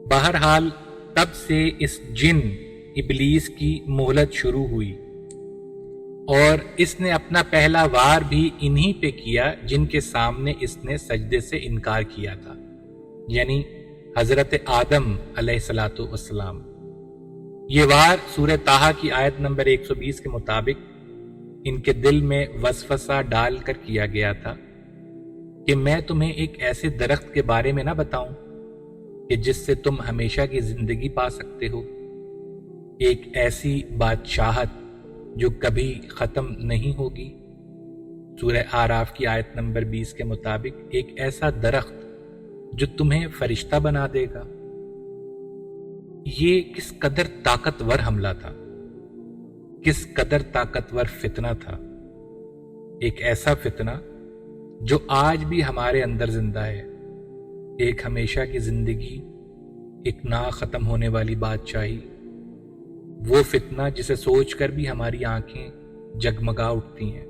بہرحال تب سے اس جن ابلیس کی مہلت شروع ہوئی، اور اس نے اپنا پہلا وار بھی انہی پہ کیا جن کے سامنے اس نے سجدے سے انکار کیا تھا، یعنی حضرت آدم علیہ الصلاۃ والسلام۔ یہ وار سورہ طٰہٰ کی آیت نمبر 120 کے مطابق ان کے دل میں وسوسہ ڈال کر کیا گیا تھا کہ میں تمہیں ایک ایسے درخت کے بارے میں نہ بتاؤں کہ جس سے تم ہمیشہ کی زندگی پا سکتے ہو، ایک ایسی بادشاہت جو کبھی ختم نہیں ہوگی۔ سورہ اعراف کی آیت نمبر 20 کے مطابق ایک ایسا درخت جو تمہیں فرشتہ بنا دے گا۔ یہ کس قدر طاقتور حملہ تھا، کس قدر طاقتور فتنہ تھا، ایک ایسا فتنہ جو آج بھی ہمارے اندر زندہ ہے، ایک ہمیشہ کی زندگی، ایک نا ختم ہونے والی بادشاہی، وہ فتنہ جسے سوچ کر بھی ہماری آنکھیں جگمگا اٹھتی ہیں۔